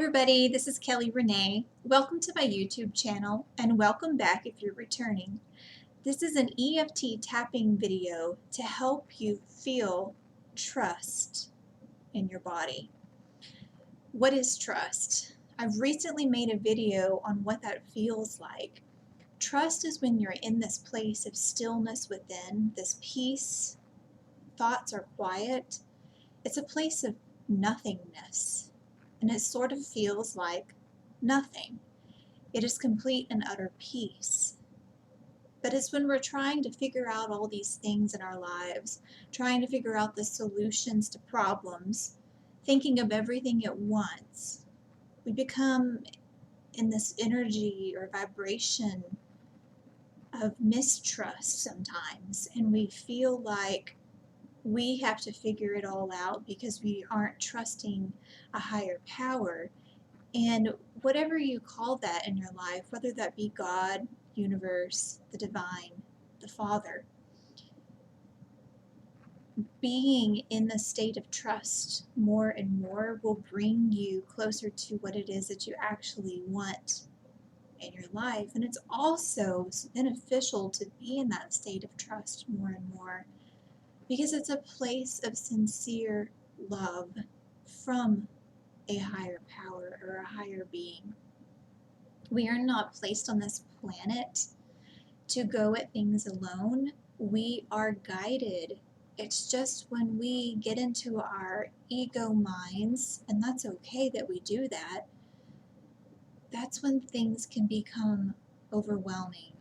everybody, this is Kelly Renee. Welcome to my YouTube channel and welcome back if you're returning. This is an EFT tapping video to help you feel trust in your body. What is trust? I've recently made a video on what that feels like. Trust is when you're in this place of stillness within, this peace, thoughts are quiet. It's a place of nothingness. And it sort of feels like nothing. It is complete and utter peace. But it's when we're trying to figure out all these things in our lives, trying to figure out the solutions to problems, thinking of everything at once, we become in this energy or vibration of mistrust sometimes, and we feel like we have to figure it all out because we aren't trusting a higher power. And whatever you call that in your life, whether that be God, universe, the divine, the Father, being in the state of trust more and more will bring you closer to what it is that you actually want in your life. And it's also beneficial to be in that state of trust more and more, because it's a place of sincere love from a higher power or a higher being. We are not placed on this planet to go at things alone. We are guided. It's just when we get into our ego minds, and that's okay that we do that, that's when things can become overwhelming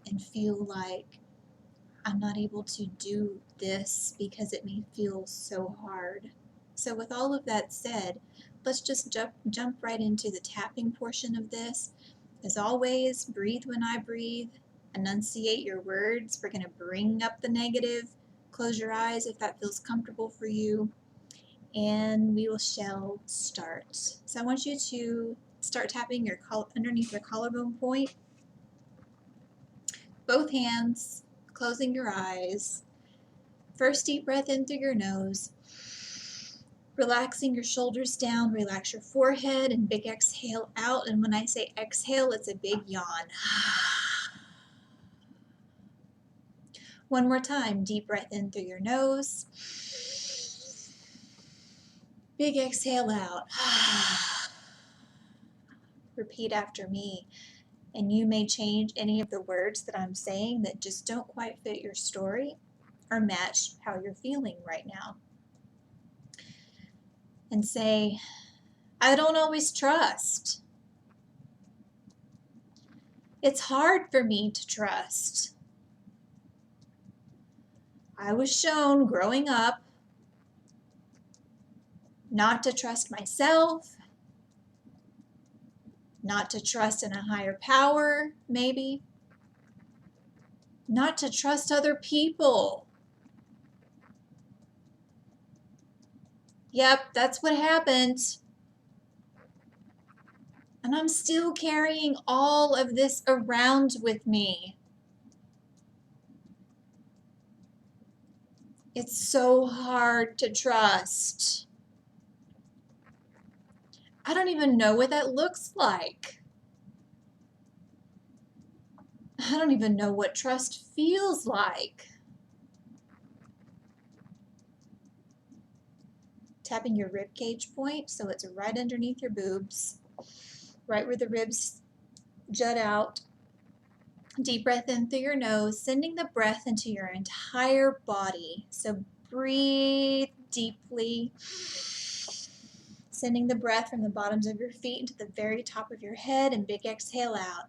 and feel like I'm not able to do this because it may feel so hard. So with all of that said, let's just jump right into the tapping portion of this. As always, breathe when I breathe, enunciate your words. We're going to bring up the negative. Close your eyes if that feels comfortable for you, and we shall start. So I want you to start tapping your underneath your collarbone point, both hands, closing your eyes. First, deep breath in through your nose, relaxing your shoulders down, relax your forehead, and big exhale out. And when I say exhale, it's a big yawn. One more time, deep breath in through your nose, big exhale out. Repeat after me. And you may change any of the words that I'm saying that just don't quite fit your story or match how you're feeling right now. And say, I don't always trust. It's hard for me to trust. I was shown growing up not to trust myself, not to trust in a higher power, maybe, not to trust other people. Yep, that's what happened. And I'm still carrying all of this around with me. It's so hard to trust. I don't even know what that looks like. I don't even know what trust feels like. Tapping your rib cage point so it's right underneath your boobs, right where the ribs jut out. Deep breath in through your nose, sending the breath into your entire body. So breathe deeply, sending the breath from the bottoms of your feet into the very top of your head, and big exhale out.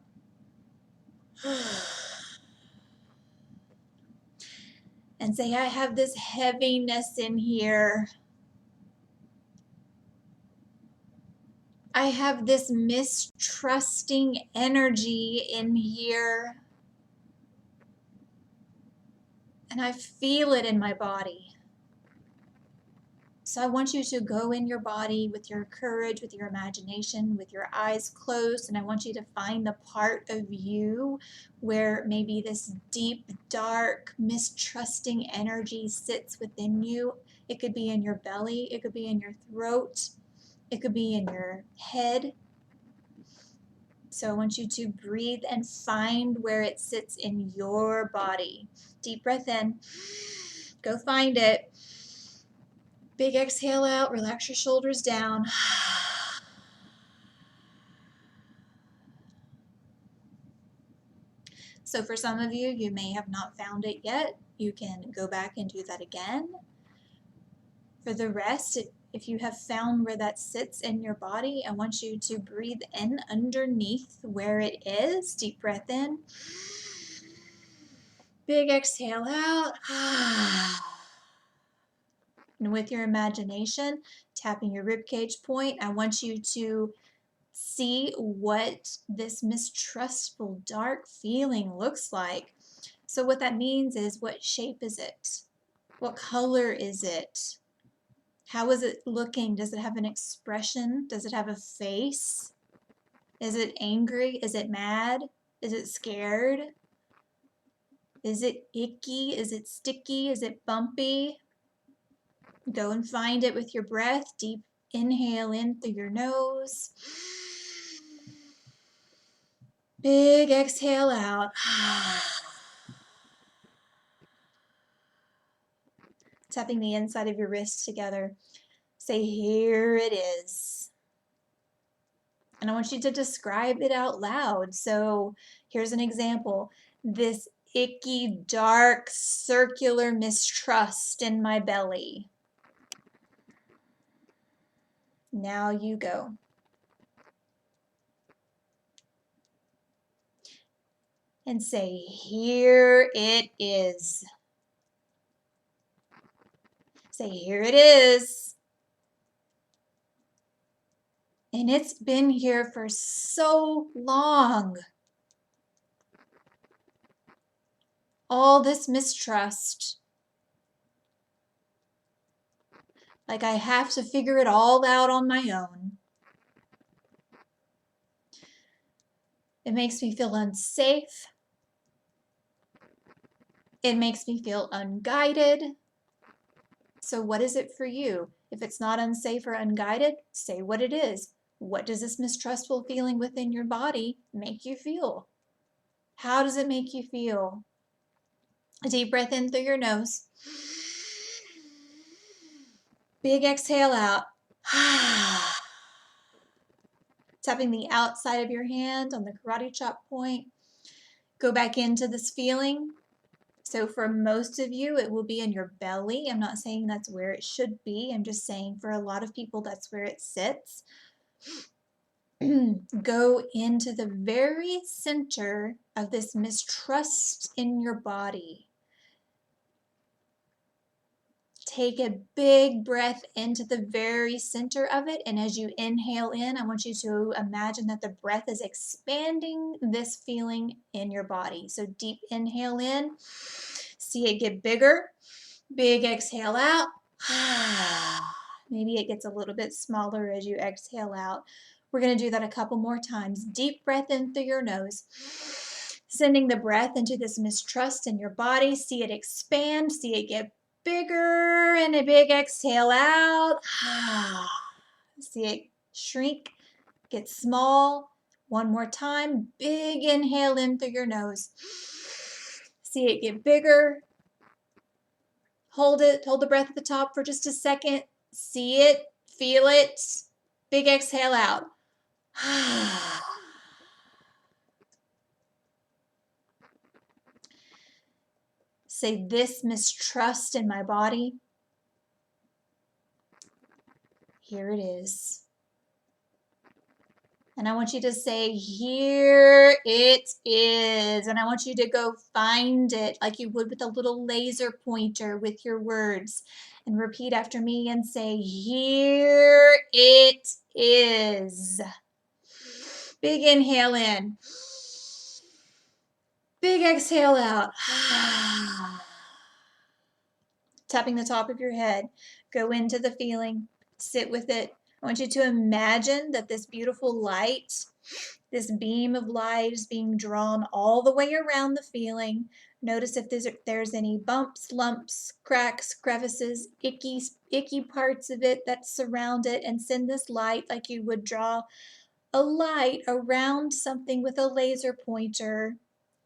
And say, I have this heaviness in here. I have this mistrusting energy in here. And I feel it in my body. So I want you to go in your body with your courage, with your imagination, with your eyes closed, and I want you to find the part of you where maybe this deep, dark, mistrusting energy sits within you. It could be in your belly, it could be in your throat, It could be in your head. So I want you to breathe and find where it sits in your body. Deep breath in. Go find it. Big exhale out. Relax your shoulders down. So for some of you, you may have not found it yet. You can go back and do that again. For the rest, if you have found where that sits in your body, I want you to breathe in underneath where it is. Deep breath in. Big exhale out. And with your imagination, tapping your ribcage point, I want you to see what this mistrustful, dark feeling looks like. So what that means is, what shape is it? What color is it? How is it looking? Does it have an expression? Does it have a face? Is it angry? Is it mad? Is it scared? Is it icky? Is it sticky? Is it bumpy? Go and find it with your breath. Deep inhale in through your nose. Big exhale out. Tapping the inside of your wrists together. Say, here it is. And I want you to describe it out loud. So here's an example. This icky, dark, circular mistrust in my belly. Now you go. And say, here it is. Say, here it is. And it's been here for so long. All this mistrust. Like I have to figure it all out on my own. It makes me feel unsafe. It makes me feel unguided. So what is it for you? If it's not unsafe or unguided, say what it is. What does this mistrustful feeling within your body make you feel? How does it make you feel? A deep breath in through your nose. Big exhale out. Tapping the outside of your hand on the karate chop point. Go back into this feeling. So for most of you, it will be in your belly. I'm not saying that's where it should be. I'm just saying for a lot of people, that's where it sits. Go into the very center of this mistrust in your body. Take a big breath into the very center of it. And as you inhale in, I want you to imagine that the breath is expanding this feeling in your body. So deep inhale in, see it get bigger. Big exhale out. Maybe it gets a little bit smaller as you exhale out. We're going to do that a couple more times. Deep breath in through your nose. Sending the breath into this mistrust in your body. See it expand. See it get bigger. And a big exhale out. See it shrink, get small. One more time. Big inhale in through your nose. See it get bigger. Hold it. Hold the breath at the top for just a second. See it. Feel it. Big exhale out. Say, this mistrust in my body, here it is. And I want you to say, here it is. And I want you to go find it like you would with a little laser pointer with your words. And repeat after me and say, here it is. Big inhale in. Big exhale out. Tapping the top of your head. Go into the feeling. Sit with it. I want you to imagine that this beautiful light This beam of light is being drawn all the way around the feeling. Notice if there's any bumps, lumps, cracks, crevices, icky parts of it that surround it, and send this light like you would draw a light around something with a laser pointer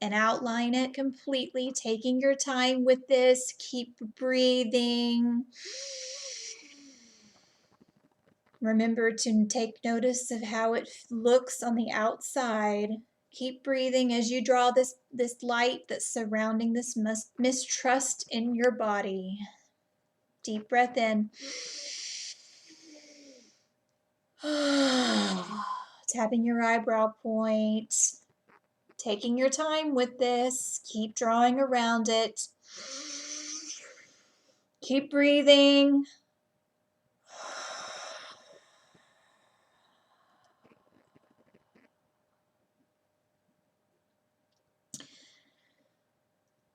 and outline it completely, taking your time with this. Keep breathing. Remember to take notice of how it looks on the outside. Keep breathing as you draw this light that's surrounding this mistrust in your body. Deep breath in. Tapping your eyebrow point. Taking your time with this. Keep drawing around it. Keep breathing.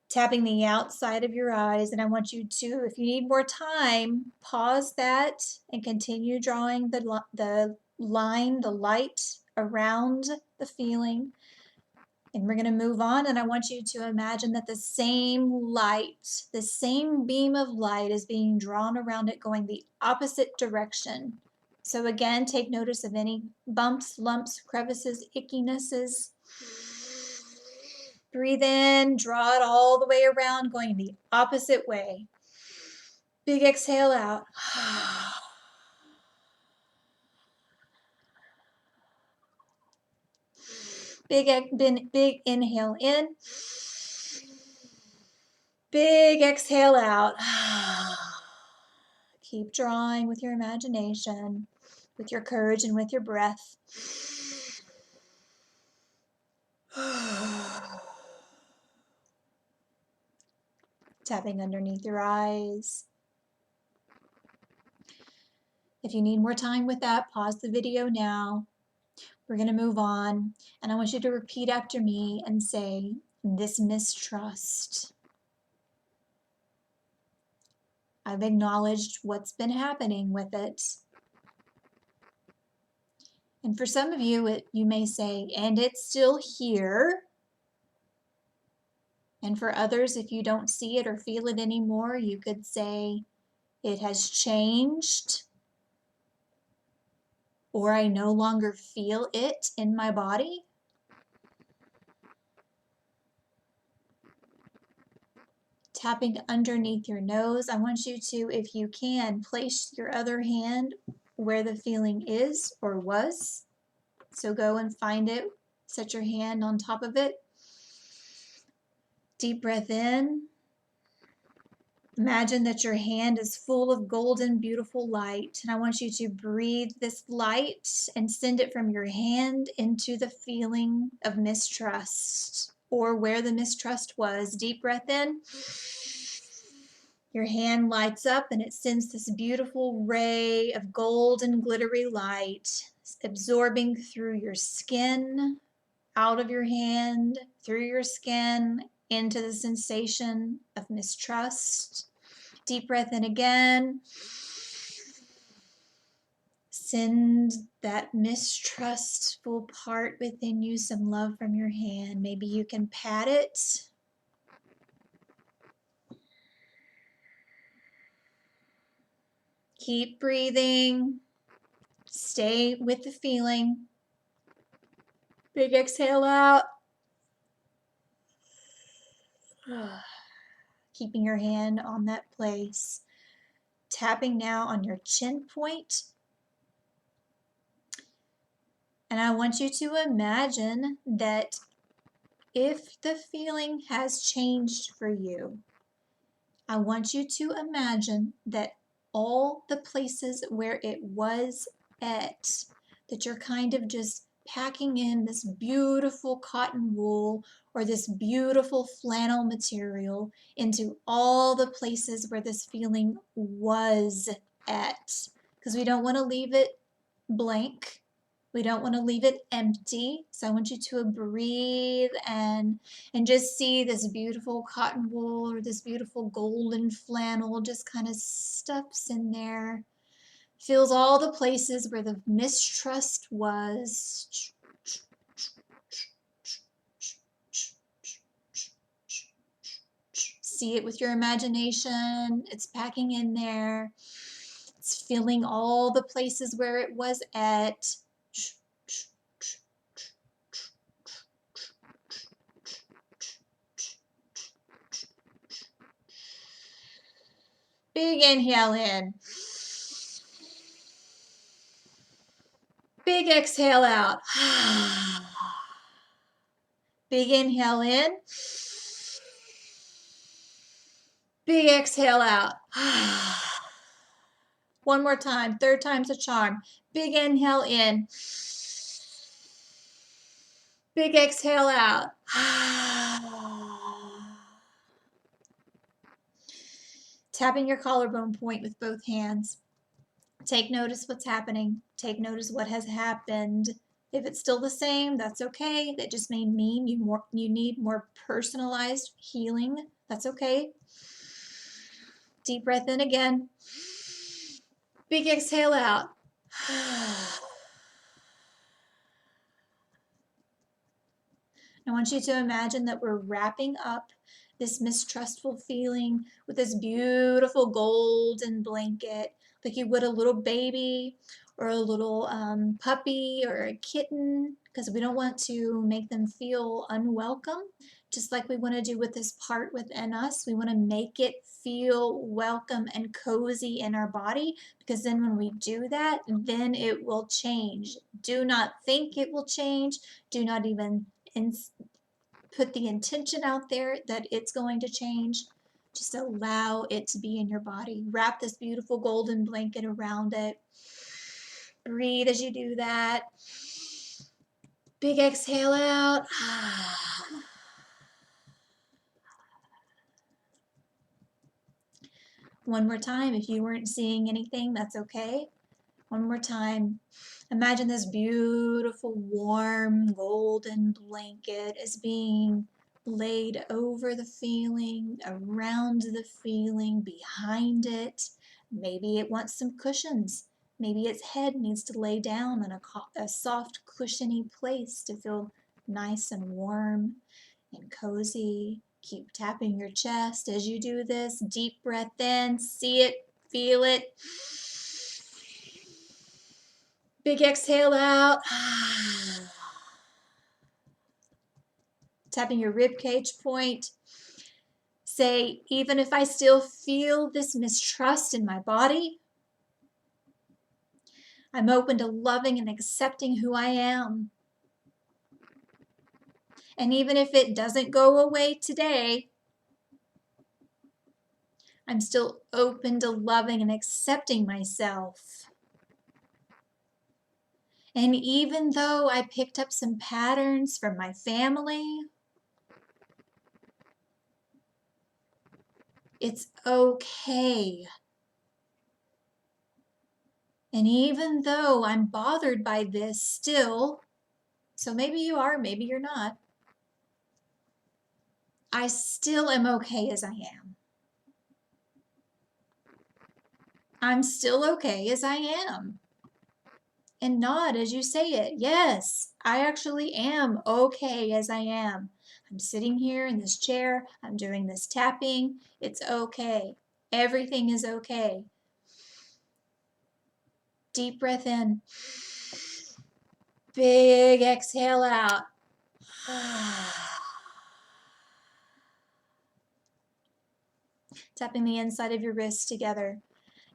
Tapping the outside of your eyes, and I want you to, if you need more time, pause that and continue drawing the light around the feeling. And we're going to move on, and I want you to imagine that the same light, the same beam of light is being drawn around it going the opposite direction. So again, take notice of any bumps, lumps, crevices, ickinesses. Breathe in, draw it all the way around, going the opposite way. Big exhale out. Big inhale in. Big exhale out. Keep drawing with your imagination, with your courage, and with your breath. Tapping underneath your eyes. If you need more time with that, pause the video now. We're going to move on, and I want you to repeat after me and say, this mistrust. I've acknowledged what's been happening with it. And for some of you, you may say, and it's still here. And for others, if you don't see it or feel it anymore, you could say, it has changed, or I no longer feel it in my body. Tapping underneath your nose, I want you to, if you can, place your other hand where the feeling is or was. So go and find it, set your hand on top of it. Deep breath in. Imagine that your hand is full of golden, beautiful light. And I want you to breathe this light and send it from your hand into the feeling of mistrust or where the mistrust was. Deep breath in. Your hand lights up and it sends this beautiful ray of golden, glittery light absorbing through your skin, out of your hand, through your skin, into the sensation of mistrust. Deep breath in again. Send that mistrustful part within you some love from your hand. Maybe you can pat it. Keep breathing. Stay with the feeling. Big exhale out. Keeping your hand on that place. Tapping now on your chin point. And I want you to imagine that if the feeling has changed for you, I want you to imagine that all the places where it was at, that you're kind of just packing in this beautiful cotton wool or this beautiful flannel material into all the places where this feeling was at, because we don't want to leave it blank. We don't want to leave it empty. So I want you to breathe and just see this beautiful cotton wool or this beautiful golden flannel just kind of stuffs in there. Feels all the places where the mistrust was. see it with your imagination. It's packing in there. It's filling all the places where it was at. Big inhale in. Big exhale out. Big inhale in. Big exhale out. One more time. Third time's a charm. Big inhale in. Big exhale out. Tapping your collarbone point with both hands. Take notice what's happening. Take notice what has happened. If it's still the same, that's okay. That just may mean you need more personalized healing. That's okay. Deep breath in again. Big exhale out. I want you to imagine that we're wrapping up this mistrustful feeling with this beautiful golden blanket, like you would a little baby or a little puppy or a kitten, because we don't want to make them feel unwelcome. Just like we want to do with this part within us, we want to make it feel welcome and cozy in our body, because then when we do that, then it will change. Do not think it will change. Do not even put the intention out there that it's going to change. Just allow it to be in your body. Wrap this beautiful golden blanket around it. Breathe as you do that. Big exhale out. One more time. If you weren't seeing anything, that's okay. One more time. Imagine this beautiful, warm, golden blanket is being laid over the feeling, around the feeling, behind it. Maybe it wants some cushions. Maybe its head needs to lay down in a soft, cushiony place to feel nice and warm and cozy. Keep tapping your chest as you do this. Deep breath in. See it, feel it. Big exhale out. Tapping your rib cage point. Say, even if I still feel this mistrust in my body, I'm open to loving and accepting who I am. And even if it doesn't go away today, I'm still open to loving and accepting myself. And even though I picked up some patterns from my family, it's okay. And even though I'm bothered by this still, so maybe you are, maybe you're not, I still am okay as I am. I'm still okay as I am. And nod as you say it. Yes, I actually am okay as I am. I'm sitting here in this chair. I'm doing this tapping. It's okay. Everything is okay. Deep breath in. Big exhale out. Tapping the inside of your wrists together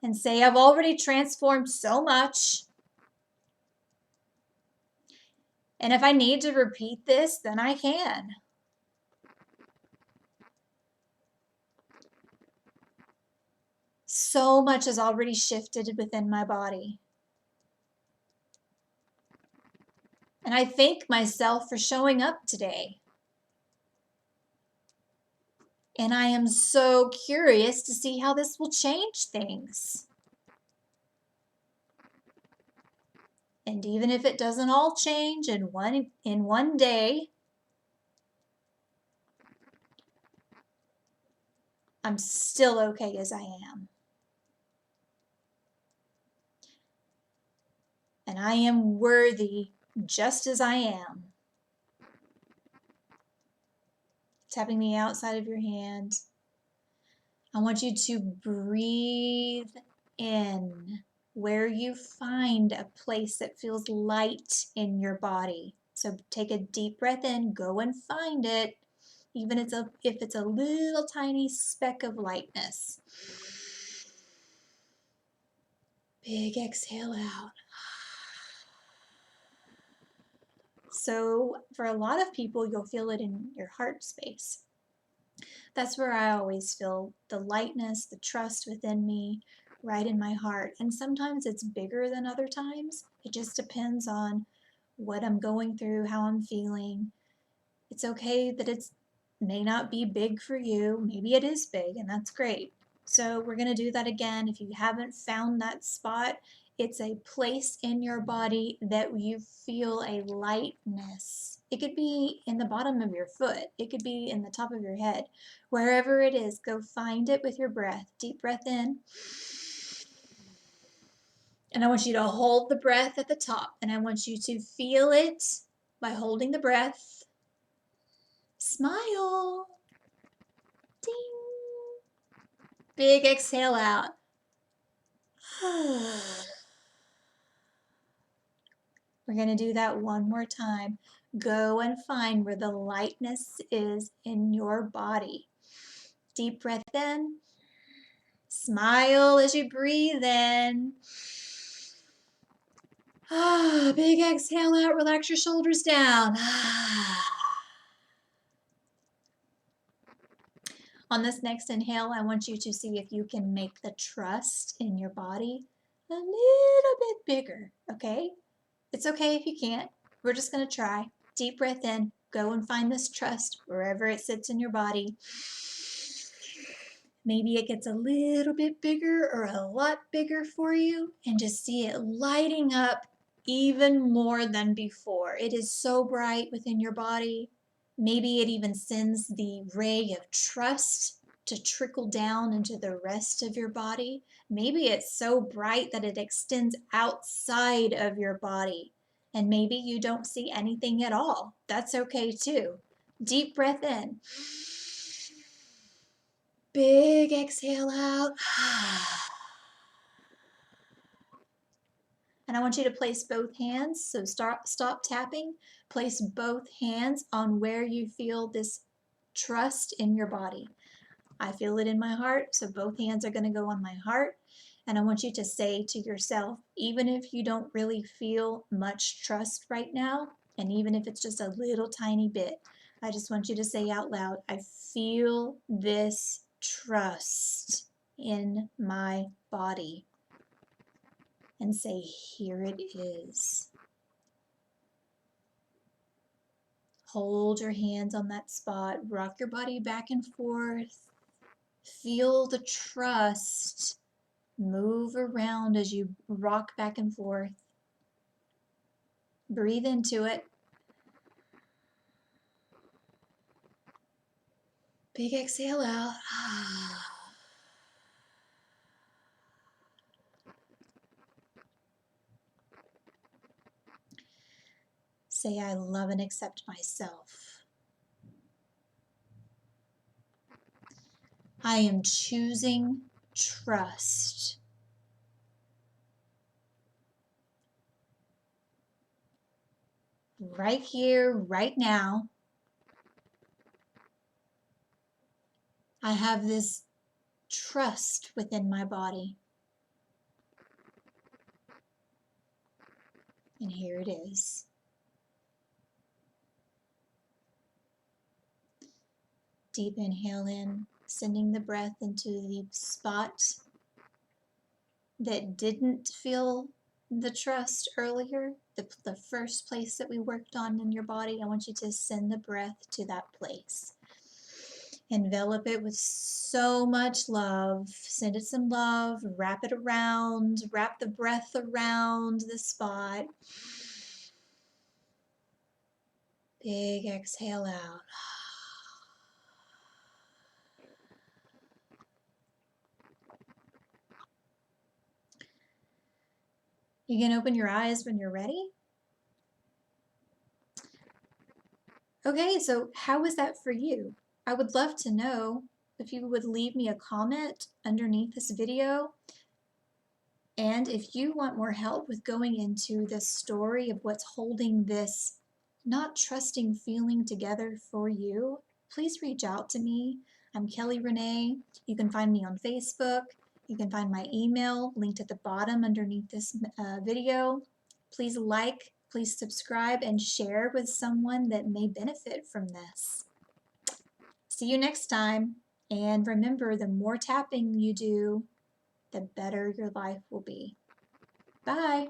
and say, I've already transformed so much. And if I need to repeat this, then I can. So much has already shifted within my body. And I thank myself for showing up today. And I am so curious to see how this will change things. And even if it doesn't all change in one day, I'm still okay as I am. And I am worthy just as I am. Tapping the outside of your hand. I want you to breathe in where you find a place that feels light in your body. So take a deep breath in, go and find it, even if it's a little tiny speck of lightness. Big exhale out. So for a lot of people, you'll feel it in your heart space. That's where I always feel the lightness, the trust within me, right in my heart. And sometimes it's bigger than other times. It just depends on what I'm going through, how I'm feeling. It's okay that it's may not be big for you. Maybe it is big, and that's great. So we're going to do that again. If you haven't found that spot, it's a place in your body that you feel a lightness. It could be in the bottom of your foot. It could be in the top of your head. Wherever it is, go find it with your breath. Deep breath in. And I want you to hold the breath at the top. And I want you to feel it by holding the breath. Smile. Ding. Big exhale out. We're going to do that one more time. Go and find where the lightness is in your body. Deep breath in. Smile as you breathe in. Big exhale out. Relax your shoulders down. On this next inhale, I want you to see if you can make the trust in your body a little bit bigger, okay? It's okay if you can't. We're just going to try. Deep breath in. Go and find this trust wherever it sits in your body. Maybe it gets a little bit bigger or a lot bigger for you, and just see it lighting up even more than before. It is so bright within your body. Maybe it even sends the ray of trust to trickle down into the rest of your body. Maybe it's so bright that it extends outside of your body. And maybe you don't see anything at all. That's okay too. Deep breath in. Big exhale out. And I want you to place both hands. So stop tapping. Place both hands on where you feel this trust in your body. I feel it in my heart, so both hands are going to go on my heart. And I want you to say to yourself, even if you don't really feel much trust right now, and even if it's just a little tiny bit, I just want you to say out loud, I feel this trust in my body. And say, here it is. Hold your hands on that spot. Rock your body back and forth. Feel the trust move around as you rock back and forth. Breathe into it. Big exhale out. Say, I love and accept myself. I am choosing trust. Right here, right now. I have this trust within my body. And here it is. Deep inhale in, sending the breath into the spot that didn't feel the trust earlier, the first place that we worked on in your body. I want you to send the breath to that place. Envelop it with so much love. Send it some love. Wrap it around. Wrap the breath around the spot. Big exhale out. You can open your eyes when you're ready. Okay, so how was that for you? I would love to know. if you would leave me a comment underneath this video. And if you want more help with going into the story of what's holding this not trusting feeling together for you, please reach out to me. I'm Kelly Renee. You can find me on Facebook. You can find my email linked at the bottom underneath this video. Please like, please subscribe, and share with someone that may benefit from this. See you next time. And remember, the more tapping you do, the better your life will be. Bye.